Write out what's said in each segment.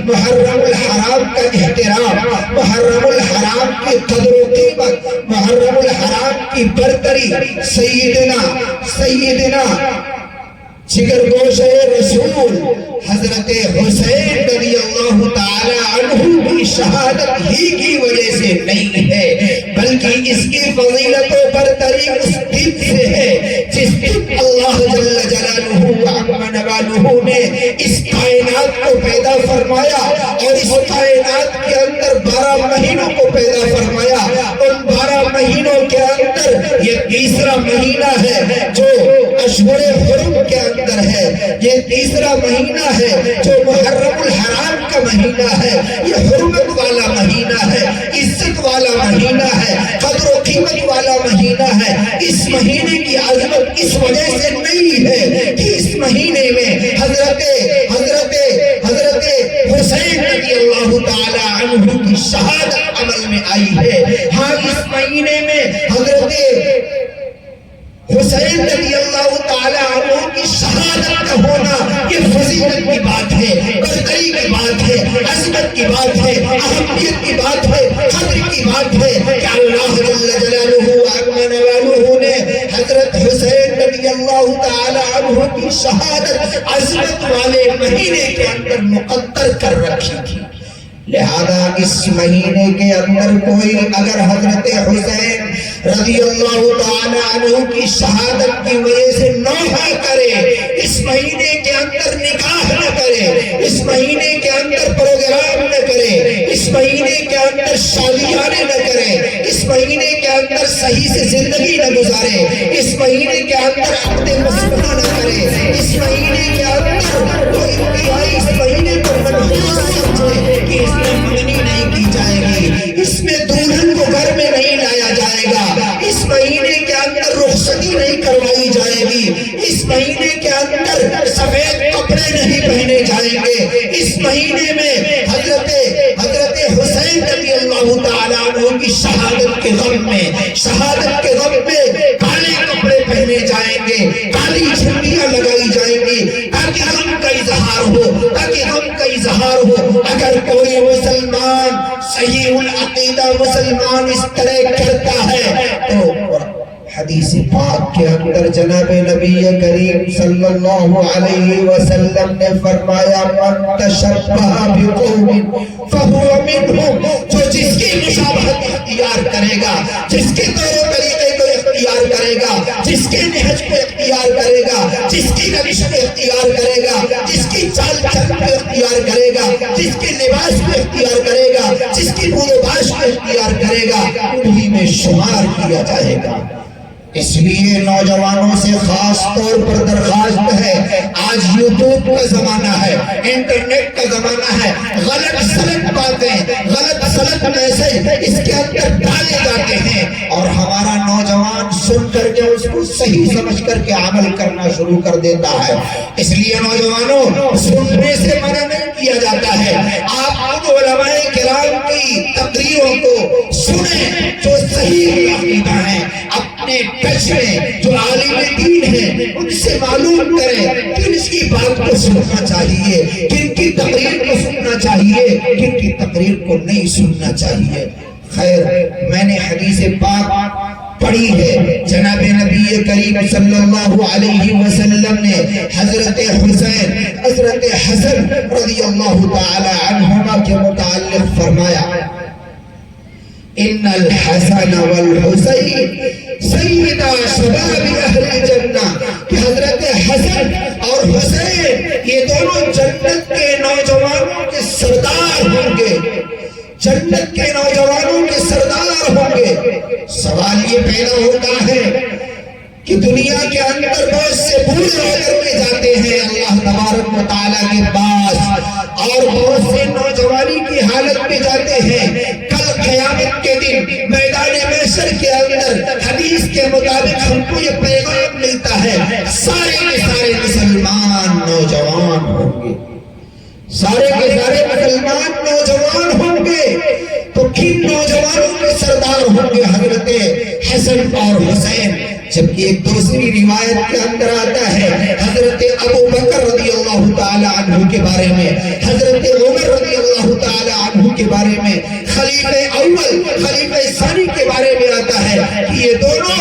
محرم الحرام کا احترام، محرم الحرام کی قدر و قیمت، محرم الحرام کی برتری سیدنا جگر گوشہ رسول حضرت حسین رضی اللہ تعالی عنہ کی شہادت ہی کی وجہ سے نہیں ہے، بلکہ اس کی فضیلت و برتری اس دن سے ہے جس دن اللہ جل جلالہ وعظم نوالہ نے اس کائنات کو پیدا فرمایا اور اس کائنات کے اندر 12 مہینوں کو پیدا فرمایا۔ ان 12 مہینوں کے اندر یہ تیسرا مہینہ ہے جو اشہر حرم کے اندر ہے، یہ تیسرا مہینہ ہے جو محرم الحرام کا مہینہ ہے، یہ حرمت والا مہینہ ہے، عزت والا مہینہ ہے، قدر و قیمت والا مہینہ ہے۔ اس مہینے کی عظمت اس وجہ سے نہیں ہے کہ اس مہینے میں حضرت حسین رضی اللہ تعالی عنہ کی شہادت عمل میں آئی ہے، ہاں اس مہینے میں حضرت حسین رضی اللہ تعالی عنہ کی شہادت کا ہونا یہ فضیلت کی بات ہے، برتری کی بات ہے، عظمت کی بات ہے، اہمیت کی بات ہے، قدر کی بات ہے کہ اللہ جل جلالہ وعظم نوالہ نے حضرت حسین رضی اللہ تعالی عنہ کی شہادت عظمت والے مہینے کے اندر مقدر کر رکھی تھی۔ لہذا اس مہینے کے اندر کوئی اگر حضرت حسین رضی اللہ تعالی عنہ کی شہادت کی وجہ سے نوحہ کرے، اس مہینے کے اندر نکاح نہ کرے، اس مہینے کے اندر پروگرام نہ کرے، اس مہینے کے اندر شادیاں نہ کرے، اس مہینے کے اندر صحیح سے زندگی نہ گزارے، اس مہینے کے اندر عقد مسکونہ نہ کرے، اس مہینے کے اندر کوئی انتہائی اس مہینے کو منحوس سمجھے کہ اس میں منگنی نہیں کی جائے گی، اس میں دلہن کو گھر میں نہیں لایا جائے گا، اس مہینے کے اندر رخصتی نہیں کروائی جائے گی، اس مہینے کے اندر سفید کپڑے نہیں پہنے جائیں گے، اس مہینے میں حضرت حسین رضی اللہ تعالی عنہ کی شہادت کے غم میں کالے کپڑے پہنے جائیں گے، کالی جھنڈیاں لگائی جائیں گی تاکہ غم کا اظہار ہو، اگر کوئی مسلمان صحیح العقیدہ مسلمان اس طرح کرتا ہے تو حدیث پاک کے اندر جناب نبی کریم صلی اللہ علیہ وسلم نے فرمایا من تشبہ بقوم فہو منہم، جو جس کی مشابہت اختیار کرے گا، جس کے طور و طریقے کو اختیار کرے گا، جس کے نہج کو اختیار کرے گا، جس کی روش کو اختیار کرے گا، جس کی چال چلن کو اختیار کرے گا، جس کے لباس کو اختیار کرے گا، جس کی بود و باش کو اختیار کرے گا، انہی میں شمار کیا جائے گا۔ اس لیے نوجوانوں سے خاص طور پر درخواست ہے، آج یوٹیوب کا زمانہ ہے، انٹرنیٹ کا زمانہ ہے، غلط سلط باتیں، غلط سلط میسج اس کے اندر ڈالے جاتے ہیں اور ہمارا نوجوان سن کر کے اس کو صحیح سمجھ کر کے عمل کرنا شروع کر دیتا ہے۔ اس لیے نوجوانوں سننے سے منع نہیں کیا جاتا ہے، آپ خود علماء کرام کی تقریروں کو سنیں جو صحیح عقیدہ ہیں، اپنے ٹچ میں جو عالم دین ہیں ان سے معلوم کریں کن اس کی بات کو سننا چاہیے، کن کی تقریر کو سننا چاہیے، کن کی تقریر کو نہیں سننا چاہیے۔ خیر، میں نے حدیث پاک پڑھی ہے، جناب نبی کریم صلی اللہ علیہ وسلم نے حضرت حسن رضی اللہ تعالی عنہما کے متعلق فرمایا ان الحسن والحسین سیدہ شباب اہل جنہ، کہ حضرت حسن اور حسین یہ دونوں جنت کے نوجوانوں کے سردار ہوں گے، جنت کے نوجوانوں کے سردار ہوں گے۔ سوال یہ پیدا ہوتا ہے کہ دنیا کے اندر بہت سے بوڑھے ہو کر کے جاتے ہیں اللہ تبارک و تعالیٰ کے پاس اور بہت سے نوجوانی کی حالت میں جاتے ہیں، کل قیامت کے دن میدان محشر کے اندر حدیث کے مطابق ہم کو یہ پیغام ملتا ہے سارے کے سارے مسلمان نوجوان ہوں گے، سارے کے سارے مسلمان نوجوان ہوں گے، تو کن نوجوانوں کے سردار ہوں گے؟ حضرت حسن اور حسین جبکہ ایک دوسری روایت کے اندر آتا ہے حضرت ابو بکر رضی اللہ تعالی عنہ کے بارے میں، حضرت عمر رضی اللہ تعالی عنہ کے بارے میں، خلیفہ اول خلیفہ ثانی کے بارے میں آتا ہے کہ یہ دونوں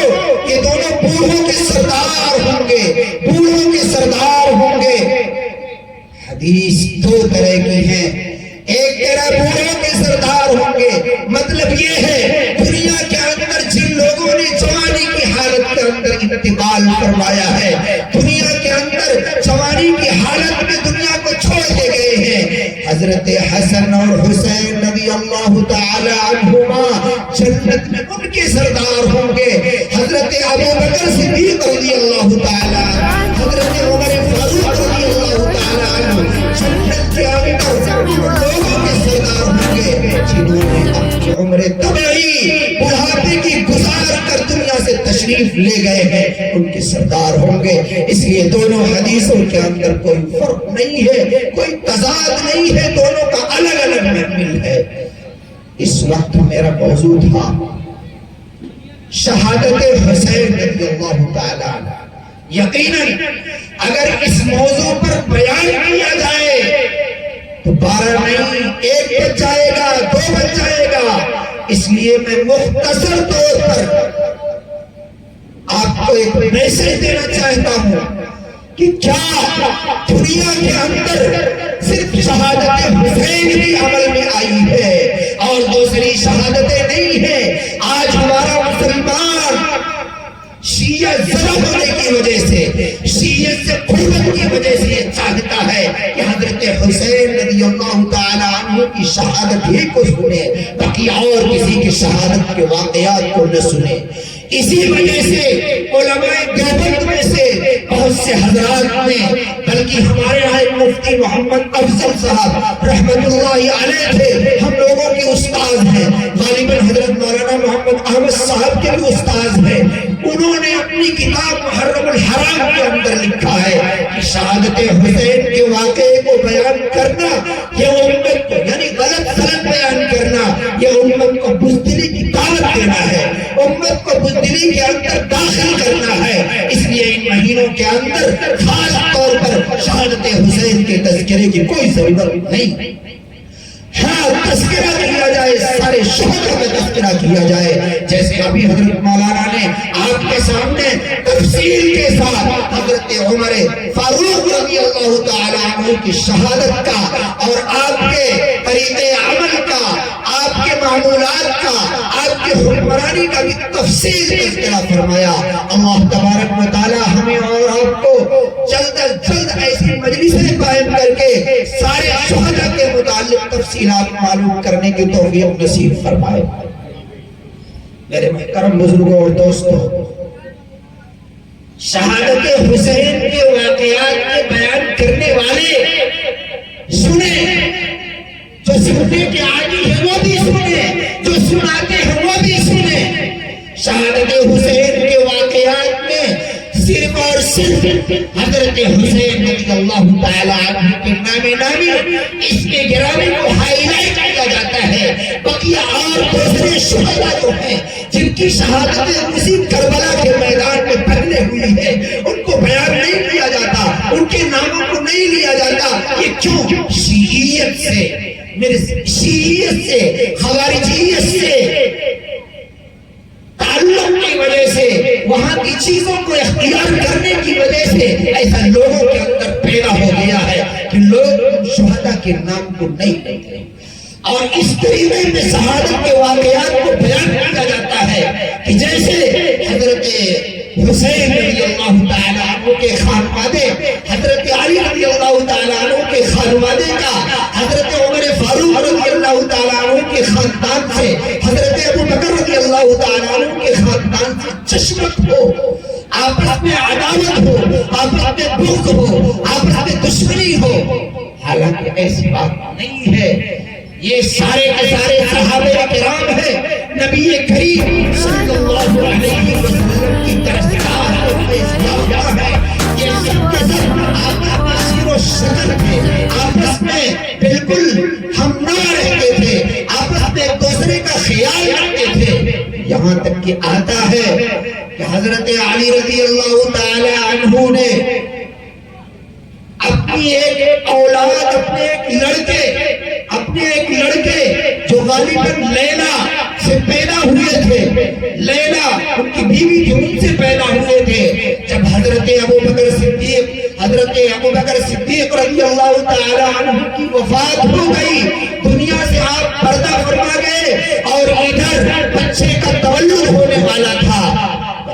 بوڑھوں کے سردار ہوں گے، بوڑھوں کے سردار ہوں گے۔ حدیث دو طرح کی ہیں، ایک طرح بوڑھوں کے سردار ہوں گے، مطلب یہ ہے دنیا کے اندر جن لوگوں نے جوانی کی حالت کے اندر انتقال فرمایا ہے، دنیا کے اندر جوانی کی حالت میں دنیا کو چھوڑ کے گئے ہیں، حضرت حسن اور حسین رضی اللہ تعالی عنہما جنت میں ان کے سردار ہوں گے، حضرت ابو بکر صدیق رضی اللہ تعالی عنہ، حضرت عمر فاروق رضی اللہ تعالی عنہ جنت کے اندر لوگوں کے سردار ہوں گے جنہوں نے اپنی عمر طبعی بڑھاپے کی گزار کر دنیا سے تشریف لے گئے ہیں، ان کے سردار ہوں گے۔ اس لیے دونوں حدیثوں کے اندر کوئی فرق نہیں ہے، کوئی تضاد نہیں ہے، دونوں کا الگ الگ محمل ہے۔ اس وقت میرا موضوع تھا شہادت حسین رضی اللہ تعالی عنہ۔ یقیناً اگر اس موضوع پر بیان کیا جائے تو 12 نہیں 1 بج جائے گا، 2 بج جائے گا، اس لیے میں مختصر طور پر آپ کو ایک میسج دینا چاہتا ہوں کہ کیا دنیا کے اندر صرف شہادت حسین ہی عمل میں آئی ہے اور دوسری شہادتیں نہیں ہیں؟ آج ہمارا مسلمان شیعہ زدہ ہونے کی وجہ سے، شیعہ سے قربت کی وجہ سے یہ چاہتا ہے کہ حضرت حسین رضی اللہ تعالی عنہ کی شہادت ہی کو سنے، باقی اور کسی کی شہادت کے واقعات کو نہ سنے۔ اسی وجہ سے علماء دیوبند میں سے بہت سے حضرات نے، بلکہ ہمارے یہاں مفتی محمد افضل صاحب رحمت اللہ علیہ تھے، ہم لوگوں کے استاد ہیں، غالباً حضرت مولانا محمد احمد صاحب کے بھی استاد ہیں، انہوں نے اپنی کتاب محرم الحرام کے اندر لکھا ہے کہ شہادت حسین کے واقعے کو بیان کرنا یہ امت کو، یعنی غلط سلط بیان کرنا یہ امت کو بزدلی کی دعوت دینا ہے، امت کو بزدلی کے اندر داخل کرنا ہے۔ اس لیے ان مہینوں کے اندر خاص طور پر شہادت حسین کے تذکرے کی کوئی ضرورت نہیں۔ ہاں تذکرہ کیا جائے، سارے شہداء کا تذکرہ کیا جائے، جیسے ابھی حضرت مولانا نے آپ کے سامنے تفصیل کے ساتھ حضرت عمر فاروق رضی اللہ تعالی عنہ کی شہادت کا اور آپ کے طریقے عمل کا، آپ کے معمولات کا، آپ کے حکمرانی کا بھی تفصیل تذکرہ فرمایا۔ اللہ تبارک و تعالی ہمیں اور آپ کو جلد از جلد ایسی مجلسیں قائم کر کے سارے شہداء کے متعلق تفصیلات معلوم کرنے کی توفیق نصیب فرمائے۔ میرے محترم بزرگوں اور دوستوں، شہادت حسین کے واقعات کے بیان کرنے والے سنیں، جو سننے کے عادی ہیں وہ بھی سنیں، جو سناتے ہیں وہ بھی سنیں۔ شہادت حسین کے واقعات میں صرف اور صرف حضرت حسین رضی اللہ تعالی عنہ کے نامی اس کے گرامی کو ہائی لائٹ کیا جاتا ہے، بقیہ اور دوسرے شہداء جو ہیں جن کی شہادتیں اسی کربلا کے میدان میں پھیلے ہوئی ہیں ان کو بیان نہیں کیا جاتا، ان کے ناموں کو نہیں لیا جاتا۔ یہ کیوں؟ شیعیت سے، شیعیت سے، خوارجیت سے تعلق کی وجہ سے، وہاں کی چیزوں کو اختیار کرنے کی وجہ سے ایسا لوگوں کے اندر پیدا ہو گیا ہے کہ لوگ شہداء کے نام کو نہیں لیتے، اور اس طریقے میں شہادت کے واقعات کو بیان کیا جاتا ہے کہ جیسے حضرت حسین رضی اللہ تعالیٰ عنہ کے خانوادے، حضرت علی رضی اللہ تعالیٰ عنہ کے خانوادے کا، حضرت عمر فاروق رضی اللہ تعالیٰ عنہ کے خاندان سے، حضرت ابو بکر رضی اللہ تعالیٰ عنہ کے خاندان سے چشمت ہو، آپس میں عداوت ہو، آپس میں بغض ہو، آپس میں دشمنی ہو، حالانکہ ایسی بات نہیں ہے۔ یہ سارے کے سارے صحابہ کرام ہیں، نبی کریم صلی اللہ علیہ وسلم کی طرف سے یہ سب کے سب آپس میں سیر و شکل تھے، آپس میں بالکل ہم نہ رہتے تھے، آپس میں ایک دوسرے کا خیال رکھتے تھے، یہاں تک کہ آتا ہے کہ حضرت علی رضی اللہ تعالی عنہ نے اپنی ایک اولاد، اپنے ایک لڑکے جو غالباً لیلا سے پیدا ہوئے تھے، لیلا ان کی بیوی تھی، ان سے پیدا ہوئے تھے، جب حضرت ابو بکر صدیق رضی اللہ تعالی عنہ کی وفات ہو گئی، دنیا سے آپ پردہ فرما گئے اور ادھر بچے کا تولد ہونے والا تھا،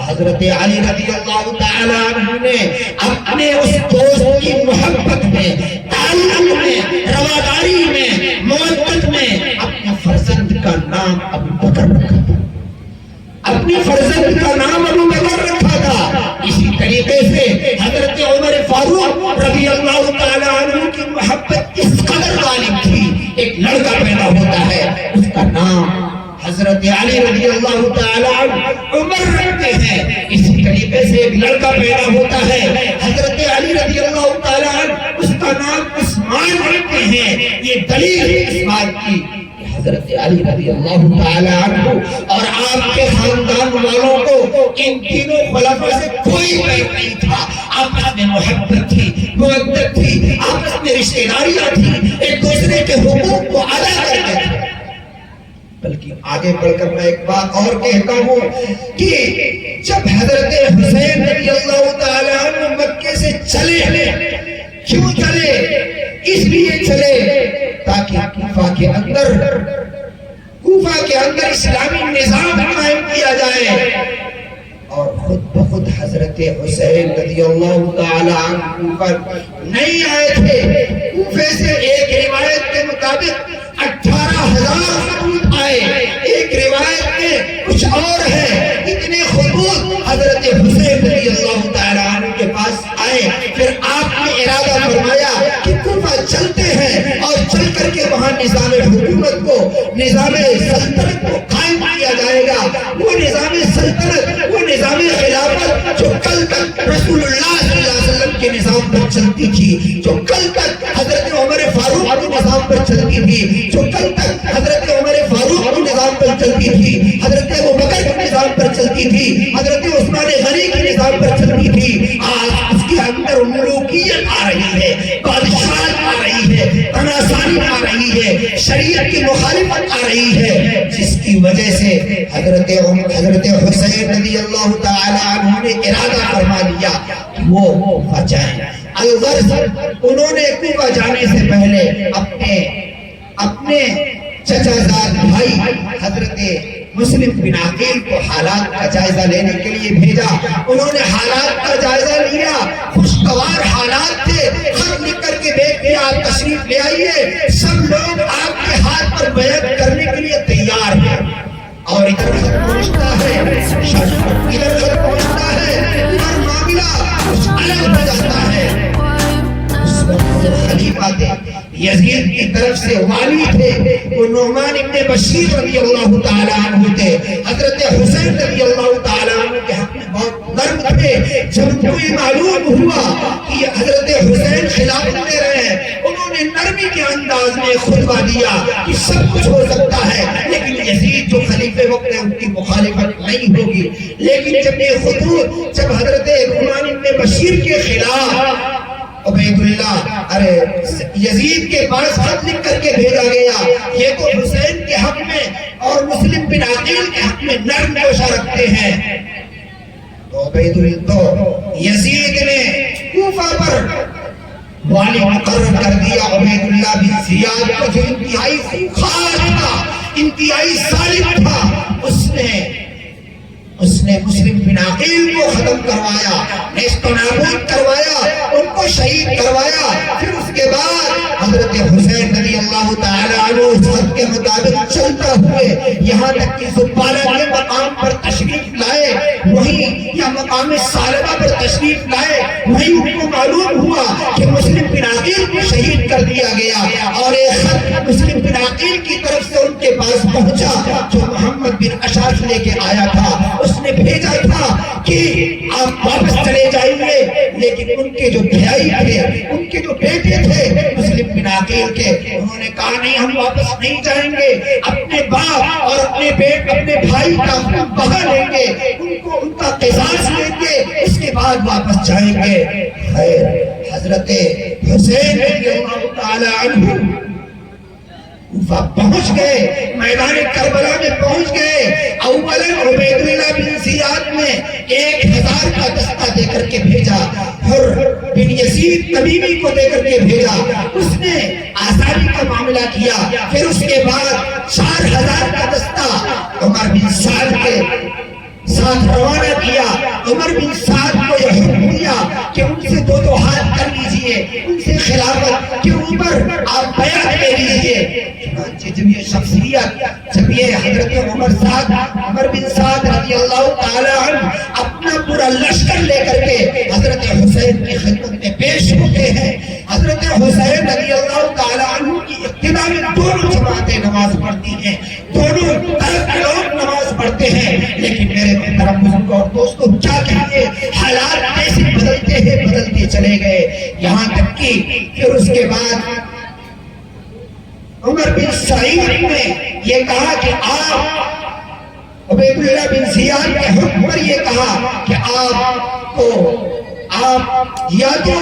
حضرت علی رضی اللہ تعالی عنہ نے اپنے اس دوست کی محبت میں، تعلق میں، رواداری میں، محبت میں اپنے فرزند کا نام ابو بکر رکھا تھا، اپنے فرزند کا نام ابو بکر رکھا تھا۔ اسی طریقے سے حضرت عمر فاروق رضی اللہ تعالی عنہ کی محبت اس قدر غالب تھی، ایک لڑکا پیدا ہوتا ہے، اس کا نام حضرت علی رضی اللہ تعالی عنہ عمر رکھتے ہیں، اسی طریقے سے ایک لڑکا پیدا ہوتا ہے، حضرت علی رضی اللہ تعالی عنہ اس کا نام عثمان رکھتے ہیں۔ یہ دلیل ہے اس بات کی کہ حضرت علی رضی اللہ تعالی عنہ اور آپ کے خاندان والوں کو ان تینوں خلفاء سے کوئی بیع نہیں تھا، آپس میں محبت تھی، مودت تھی، آپس میں رشتہ داریاں تھی، ایک دوسرے کے حقوق کو ادا کرتے تھے۔ بلکہ آگے بڑھ کر میں ایک بات اور کہتا ہوں کہ جب حضرت حسین رضی اللہ تعالی عنہ مکے سے چلے، کیوں چلے؟ اس لیے چلے تاکہ کوفہ کے اندر اسلامی نظام قائم کیا جائے، اور خود بخود حضرت حسین رضی اللہ تعالی عنہ پر نہیں آئے تھے، کوفے سے ایک روایت کے مطابق 18,000 خطوط آئے، ایک روایت میں کچھ اور ہے، اتنے خطوط حضرت حسین رضی اللہ تعالی عنہ کے پاس آئے۔ پھر آپ نے ارادہ فرمایا کہ کوفہ چلتے ہیں اور چل کر کے وہاں نظام حکومت کو، نظام سلطنت کو قائم کیا جائے گا، وہ نظام سلطنت، وہ نظام خلافت جو کل تک رسول اللہ صلی اللہ علیہ وسلم کے نظام پر چلتی تھی، جو کل تک حضرت عمر فاروق کے نظام پر چلتی تھی، جو کل تک حضرت عمر فاروق کے نظام پر چلتی تھی، حضرت ابو بکر کے نظام پر چلتی تھی، حضرت عثمان غنی کے نظام پر چلتی تھی، آج اس کے اندر ملوکیت آ رہی ہے، بادشاہت آ رہی ہے، تناسانی آ رہی ہے، شریعت کی مخالفت آ رہی ہے، جس کی وجہ سے حضرت حسین رضی اللہ تعالی عنہ نے ارادہ فرما لیا کہ وہ کوفہ جائیں۔ الغرض انہوں نے کوفہ جانے سے پہلے اپنے چچا زاد بھائی حضرت مسلم بن عقیل کو حالات کا جائزہ لینے کے لیے بھیجا، انہوں نے حالات کا جائزہ لیا، خوشگوار حالات تھے، خط لکھ کر کے بھیج دیا آپ تشریف لے آئیے، سب لوگ آپ کے ہاتھ پر بیعت کرنے کے لیے تیار ہیں، اور ادھر خط پہنچتا ہے، ادھر خط پہنچتا ہے اور معاملہ کچھ الگ ہو جاتا ہے۔ اس وقت خلیفہ تھے، یزید کی طرف سے والی تھے، وہ نعمان ابن بشیر رضی اللہ تعالی عنہ تھے، حضرت حسین رضی اللہ تعالی عنہ کے حق میں بہت نرم تھے۔ جب ان کو یہ معلوم ہوا کہ حضرت حسین خلافت لے رہے ہیں، انہوں نے نرمی کے انداز میں خطبہ دیا کہ سب کچھ ہو سکتا ہے، لیکن یزید جو خلیفہ وقت ہے ان کی مخالفت نہیں ہوگی۔ لیکن جب یہ خطوط جب حضرت نعمان ابن بشیر کے خلاف عبید اللہ یزید کے پاس خط لکھ کر کے بھیجا گیا، یہ تو حسین کے حق میں اور مسلم بن عقیل کے حق میں نرم گوشہ رکھتے ہیں، تو یزید نے کوفہ پر والی مقرر کر دیا عبید اللہ بن زیاد کو، جو انتہائی خاص تھا، انتہائی صالح تھا۔ اس نے مسلم بن عقیل کو ختم کروایا، نیست و نابود کروایا، ان کو شہید کروایا۔ پھر اس کے بعد حضرت حسین رضی اللہ تعالی عنہ اس خط کے مطابق چلتا ہوئے یہاں تک کہ زبالہ کے مقام پر تشریف لائے، وہیں یا مقام سالبہ پر تشریف لائے، وہیں ان کو معلوم ہوا کہ مسلم بن عقیل کو شہید کر دیا گیا، اور ایک خط مسلم بن عقیل کی طرف سے ان کے پاس پہنچا جو محمد بن اشعث لے کے آیا تھا۔ اس نے بھیجا تھا کہ آپ واپس چلے جائیں گے، لیکن ان کے جو بھائی تھے، ان کے جو بیٹے تھے مسلم بن عقیل کے، انہوں نے کہا نہیں ہم واپس نہیں جائیں گے، اپنے باپ اور اپنے بھائی کا خون بہا لیں گے، ان کا قصاص لیں گے، اس کے بعد واپس جائیں گے۔ خیر حضرت حسین رضی اللہ تعالی عنہ کوفہ پہنچ گئے، میدان کربلا میں پہنچ گئے۔ اولا عبید اللہ بن زیاد نے 1000 کا دستہ دے کر کے بھیجا، حر بن یزید تمیمی کو دے کر کے بھیجا، اس نے آزادی کا معاملہ کیا۔ پھر اس کے بعد 4000 کا دستہ عمر بن سعد کے ساتھ روانہ کیا۔ عمر بن سعد کو یہ حکم دیا کہ ان سے دو ہاتھ کر لیجئے، ان سے خلافت کہ عمر آپ بیعت لے لیجئے۔ چنانچہ جب یہ شخصیت، جب یہ حضرت عمر بن سعد رضی اللہ تعالی عنہ اپنا پورا لشکر لے کر کے حضرت حسین کی خدمت میں پیش ہوتے ہیں، حضرت حسین رضی اللہ تعالی عنہ کی ابتدا میں دونوں جماعتیں نماز پڑھتی ہیں، دونوں طرف کے لوگ نماز پڑھتے ہیں، لیکن میرے محترم بزرگوں اور دوستوں کیا کہیے، حالات ایسے بدلتے چلے گئے، یہاں تک کہ پھر اس کے بعد عمر بن سعید نے یہ کہا کہ آپ عبید اللہ بن زیاد کے حکم پر یہ کہا کہ آپ یا تو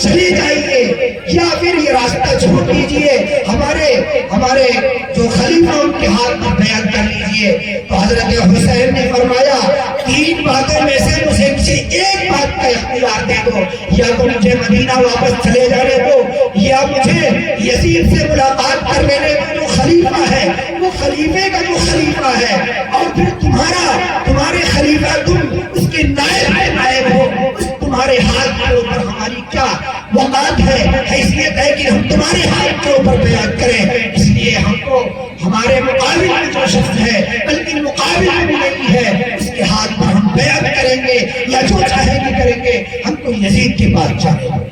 چلے جائیے یا پھر یہ راستہ چھوڑ دیجئے، ہمارے جو خلیفہ ان کے ہاتھ میں بیعت کر لیجئے۔ تو حضرت حسین نے فرمایا 3 باتوں میں سے مجھے کسی ایک بات کا اختیار دے دو، یا تو مجھے مدینہ واپس چلے جانے دو، یا مجھے یزید سے ملاقات کر لینے دو جو خلیفہ ہے، وہ خلیفے کا جو خلیفہ ہے، اور پھر تمہارے خلیفہ تم اس کے نائب ہو، تمہارے ہاتھ کے اوپر ہماری کیا وقت ہے، حیثیت ہے کہ ہم تمہارے ہاتھ کے اوپر بیعت کریں، اس لیے ہم کو ہمارے مقابل میں جو شخص ہے بلکہ مقابل میں نہیں ہے اس کے ہاتھ پر ہم بیعت کریں گے، یا جو چاہیں گے کریں گے، ہم کو یزید کے پاس جانے دو۔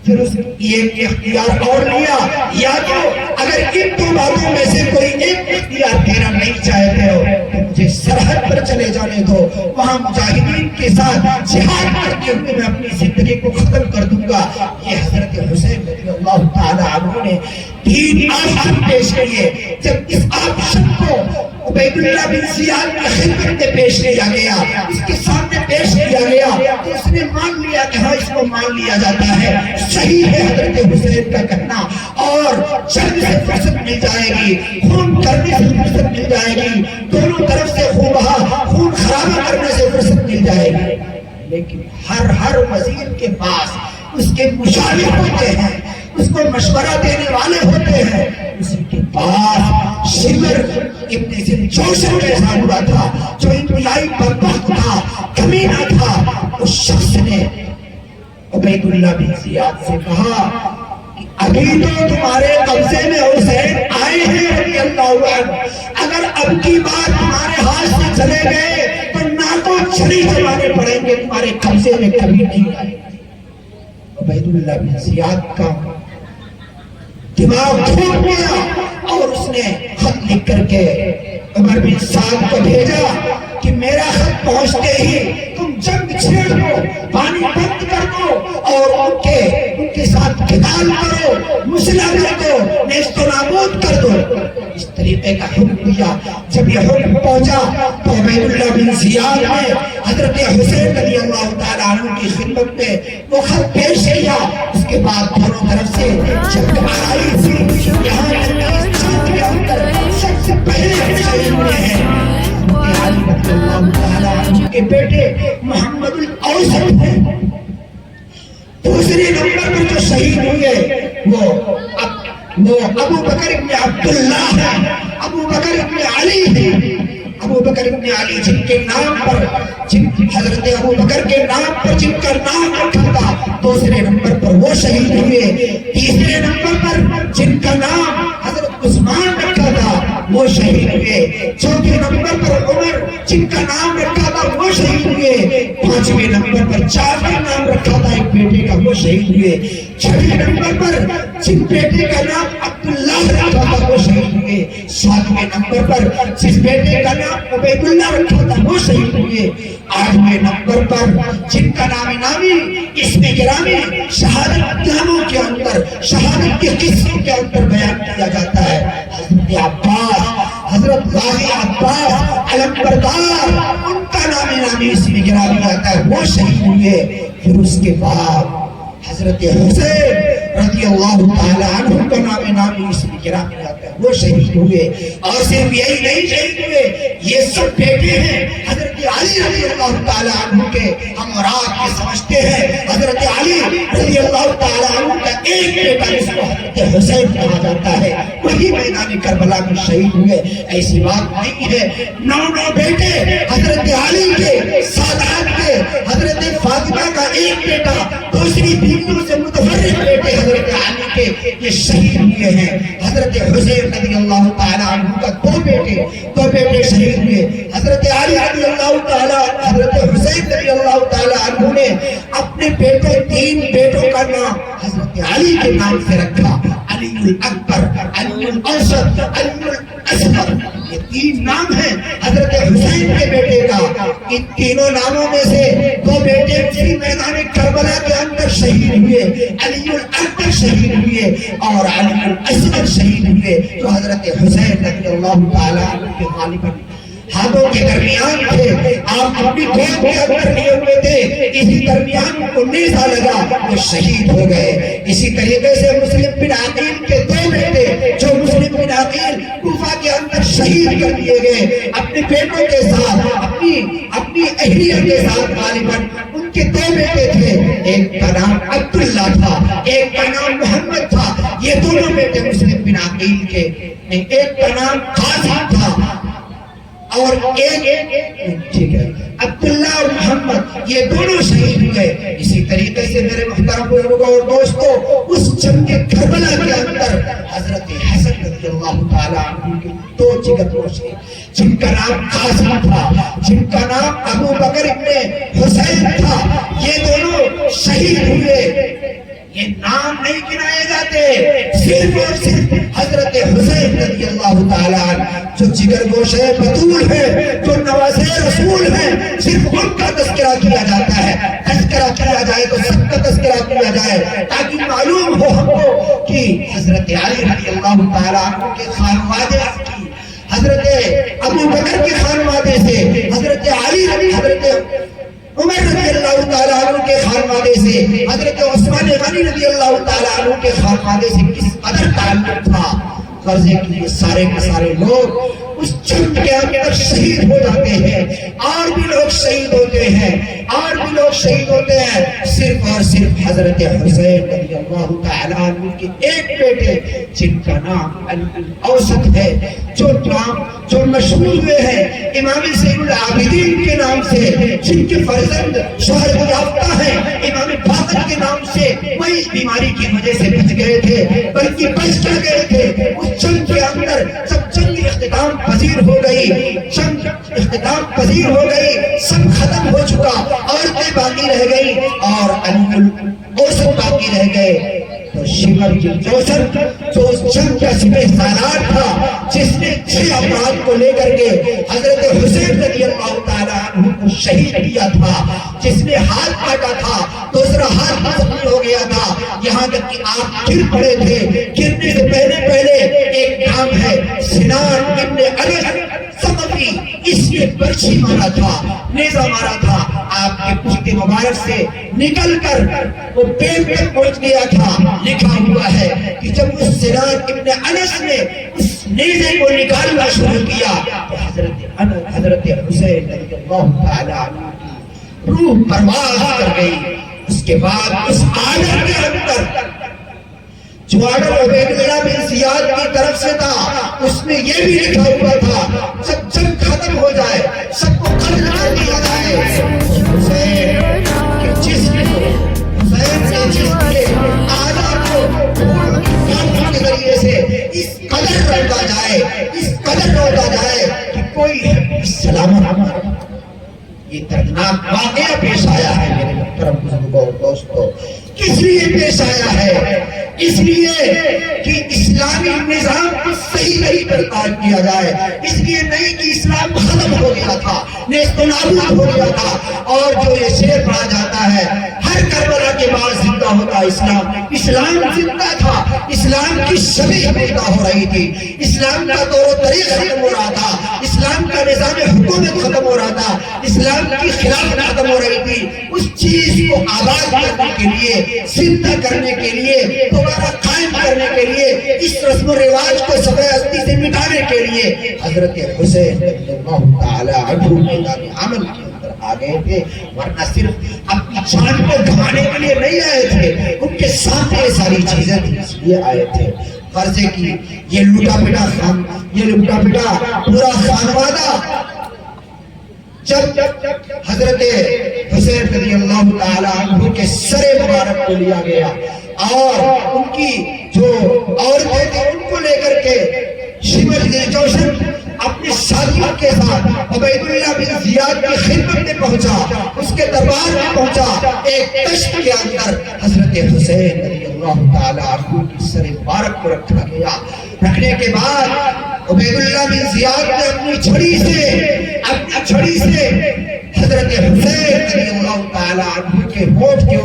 پھر اس یہ اختیار اور لیا، یا تو اگر ان 2 باتوں میں سے کوئی ایک اختیار دینا نہیں چاہتے ہو تو مجھے سرحد پر چلے جانے دو، وہاں مجاہدین کے ساتھ جہاد کرتے ہوئے میں اپنی زندگی کو ختم کر دوں گا۔ یہ حضرت حسین رضی اللہ تعالی عنہ نے 3 آپشن پیش کیے۔ جب اس آپشن کو عبید اللہ بن زیاد کی خدمت میں پیش کیا گیا، اس کے سامنے پیش کیا گیا، تو اس نے مان لیا کہ ہاں اس کو مان لیا جاتا ہے، صحیح ہے حضرت حسین کا کہنا، اور جنگ سے فرصت مل جائے گی، خون کرنے سے فرصت مل جائے گی، دونوں طرف سے خون خرابہ کرنے سے فرصت مل جائے گی۔ لیکن ہر وزیر کے پاس اس کے مشاور ہوتے ہیں، اس کو مشورہ دینے والے ہوتے ہیں، اسی کے پاس شمر ابن ذوالجوشن جیسا ہوا تھا جو انتہائی بدبخت تھا، کمینہ تھا۔ اس شخص نے عبید اللہ بن زیاد سے کہا کہ ابھی تو تمہارے قبضے میں حسین آئے ہیں رضی اللہ عنہ، اگر اب کی بات تمہارے ہاتھ سے چلے گئے تو ناکوں چھری چلانے پڑیں گے، تمہارے قبضے میں کبھی نہیں آئے۔ عبید اللہ بن زیاد کا دماغ پھوٹ گیا اور اس نے خط لکھ کر کے عمر بن سعد کو بھیجا کہ میرا خط پہنچتے ہی تم جنگ چھیڑ دو، پانی بند کر دو اور ان کے ساتھ قتال کرو، مسلح کر دو، نیست و نابود کر دو۔ اس طریقے کا حکم دیا۔ جب یہ حکم پہنچا تو عبید اللہ بن زیاد نے حضرت حسین رضی اللہ تعالیٰ عنہ کی خدمت میں وہ خط پیش کیا۔ اس کے بعد دونوں طرف سے جب آئی تھی، یہاں کے اندر سب سے پہلے شہید ہوئے ہیں علی رضی اللہ تعالیٰ عنہ کے بیٹے محمد الاوسط ہیں۔ دوسرے نمبر پر جو شہید ہوئے وہ ابو بکر ابن عبداللہ ہے، ابو بکر ابن علی ہے، ابو بکر ابن علی جن کے نام پر حضرت ابو بکر کے نام پر جن کا نام رکھا تھا، دوسرے نمبر پر وہ شہید ہوئے۔ تیسرے نمبر پر جن کا نام حضرت عثمان رکھا تھا وہ شہید ہوئے۔ چوتھے نمبر پر عمر جن کا نام رکھا تھا وہ شہید ہوئے۔ پانچویں نمبر پر جعفر نام رکھا تھا ایک بیٹے کا وہ شہید ہوئے۔ چھٹے نمبر پر جن بیٹے کا نام عبداللہ رکھا تھا وہ شہید ہوئے۔ ہوئے. 7ویں نمبر پر جس بیٹے کا نام عبید اللہ رکھا تھا وہ شہید ہوئے. 8ویں نمبر پر جن کا نام نامی اسم گرامی شہادت ناموں کے اندر شہادت کے قصوں کے اندر بیان کیا جاتا ہے. حضرت عباس، حضرت غازی عباس علمبردار، ان کا نام نامی اسم گرامی آتا ہے، وہ شہید ہوئے. پھر اس کے بعد حضرت حسین رضی اللہ تعالی عنہ کا نام نامی اسم گرامی آتا ہے، وہ شہید ہوئے. اور صرف یہی نہیں شہید ہوئے، یہ سب بیٹے ہیں حضرت علی رضی اللہ تعالی عنہ کے. ہم اور آپ یہ سمجھتے ہیں حضرت علی رضی اللہ تعالی عنہ کا ایک بیٹا جس کو حضرت حسین کہا جاتا ہے وہی میدان کربلا میں شہید ہوئے. ایسی بات نہیں ہے. 9 بیٹے حضرت علی کے، سادات کے، حضرت فاطمہ کا ایک بیٹا، دوسری بیویوں سے متفرق بیٹے حضرت علی کے یہ شہید ہوئے ہیں. حضرت حسین رضی اللہ تعالی عنہ کا 2 بیٹے شہید ہوئے. حضرت علی رضی اللہ تعالی، حضرت حسین رضی اللہ تعالی عنہ نے اپنے بیٹوں 3 بیٹوں کا نام حضرت علی کے نام سے رکھا. علی الاکبر، علی الاوسط، علی الاصغر، یہ 3 نام ہیں حضرت حسین کے بیٹے کا. ان تینوں ناموں میں سے 2 بیٹے اسی میدان کربلا کے اندر شہید ہوئے. علی الاکبر شہید ہوئے اور علی الاصغر شہید ہوئے جو حضرت حسین رضی اللہ تعالی عنہ کے غالباً ہاتھوں کے درمیان تھے. آپ اپنی گود کے اندر لیے ہوئے تھے، اسی درمیان کو نیزہ لگا، وہ شہید ہو گئے. اسی طریقے سے مسلم بن عقیل کے 2 بیٹے جو مسلم بن عقیل کوفہ کے اندر شہید کر دیے گئے اپنے بیٹوں کے ساتھ، اپنی اہلیہ کے ساتھ. غالباً ان کے 2 بیٹے تھے، ایک کا نام عبداللہ تھا، ایک کا نام محمد تھا. یہ دونوں بیٹے مسلم بن عقیل کے، ایک کا نام قاسم تھا اور ایک ٹھیک ہے عبداللہ اور محمد، یہ دونوں شہید ہوئے. اسی طریقے سے میرے محترم بزرگوں اور دوستوں، اس جنگ کربلا کے اندر حضرت حسن رضی اللہ تعالی عنہ کے 2 جگرگوشے جن کا نام قاسم تھا، جن کا نام ابو بکر ابن حسین تھا، یہ دونوں شہید ہوئے. یہ نام نہیں گنائے جاتے، صرف اور صرف حضرت حسین رضی اللہ تعالیٰ عنہ جو جگر گوشے بطول ہیں، جو نواسے رسول ہیں، صرف ان کا تذکرہ کیا جاتا ہے. تذکرہ کیا جائے تو سب کا تذکرہ کیا جائے تاکہ معلوم ہو ہم کو کہ حضرت علی رضی اللہ تعالیٰ عنہ کے خانوادے کی، حضرت ابو بکر کے خانوادے سے، حضرت علی حضرت عمر رضی اللہ تعالیٰ عنہ کے خانوادے سے، حضرت عثمان غنی رضی اللہ تعالیٰ عنہ کے خانوادے سے کس قدر تعلق تھا. غزے کے سارے کے سارے لوگ اس جنگ کے اندر شہید ہو جاتے ہیں، اور بھی لوگ شہید ہوتے ہیں، اور بھی لوگ شہید ہوتے ہیں. صرف اور صرف حضرت حسین رضی اللہ تعالیٰ عنہ کے ایک بیٹے جن کا نام علی الاوسط ہے، جو مشہور ہوئے ہیں امام زین العابدین کے نام سے، جن کے فرزند شہرت یافتہ ہیں امام باقر کے نام سے، وہی بیماری کی وجہ سے بچ گئے تھے، بلکہ بچ کر گئے تھے. اس جنگ کے اندر جب جنگ اختتام پذیر ہو گئی، جنگ اختتام پذیر ہو گئی، سب ختم ہو چکا، عورتیں باقی رہ گئی اور علی الاوسط باقی رہ گئے. تو شمر جوسر جو اس جنگ کا سپہ سالار تھا، جس نے 6 افراد کو لے کر کے حضرت حسین رضی اللہ تعالیٰ عنہ کو شہید کیا تھا، جس نے ہاتھ کاٹا تھا، دوسرا ہاتھ زخمی ہو گیا تھا، یہاں تک کہ آپ گر پڑے تھے. گرنے سے پہلے ایک نام ہے سنان ابن انس ثقفی، اس نے برچھی مارا تھا، نیزہ مارا تھا، آپ کے پشت مبارک سے نکل کر وہ پیٹ تک پہنچ گیا تھا. لکھا ہوا ہے کہ جب اس سنان ابن انس نے اس نیزے کو نکالنا شروع کیا تو حضرت حسین رضی اللہ تعالی عنہ کی روح پرواز کر گئی. اس کے بعد اس آرڈر کے اندر جو آرڈر عبید اللہ بن زیاد کی طرف سے تھا، اس میں یہ بھی لکھا ہوا تھا جب جنگ ختم ہو جائے سب کو قتل کر دیا جائے. حسین کے جسم کے آدھا کو خون کے ذریعے سے اس قدر روکا جائے، اس قدر روکا جائے کہ کوئی سلامت. یہ دردناک واقعہ پیش آیا ہے میرے محترم بزرگوں اور دوستوں. کس لیے پیش آیا ہے؟ اس لیے کہ اسلامی نظام کو صحیح نہیں برقرار کیا جائے، اس لیے نہیں کہ اسلام ختم ہو گیا تھا، نیست و نابود ہو گیا تھا، اور جو یہ شعر پڑھا جاتا ہے ہر کربلا کے بعد زندہ ہوتا اسلام، اسلام زندہ تھا، اسلام کی شبیہ پیدا ہو رہی تھی، اسلام کا طور و طریق ختم ہو رہا تھا، اسلام کا نظام حکومت ختم ہو رہا تھا، اسلام کی خلافت ختم ہو رہی تھی۔ اس چیز کو آباد کرنے کے لیے، زندہ کرنے کے لیے، دوبارہ قائم کرنے کے لیے، اس رسم و رواج کو سبع ہستی سے مٹانے کے لیے حضرت حسین رضی اللہ تعالی عنہ میدان عمل کے اندر آ گئے تھے، ورنہ صرف اپنی جان کو گھمانے کے لیے نہیں آئے تھے، ان کے سامنے یہ ساری چیزیں تھیں اس لیے آئے تھے۔ فرض ہے کہ یہ لوٹا پٹا پورا خانوادہ جب حضرت حسین رضی اللہ تعالی عنہ کے سر مبارک کو لیا گیا اور ان کی جو عورتیں تھیں ان کو لے کر کے شمر ذی جوشن اپنی ساتھیوں کے ساتھ عبید اللہ بن زیاد کی خدمت میں پہنچا، اس کے دربار میں پہنچا، ایک کشت کے اندر حضرت حسین رضی اللہ تعالی عنہ کی سر مبارک کو رکھا گیا۔ رکھنے کے بعد عبید اللہ بن زیاد نے اپنی چھڑی سے حضرت حسین رضی اللہ تعالی عنہ کے ہونٹ کے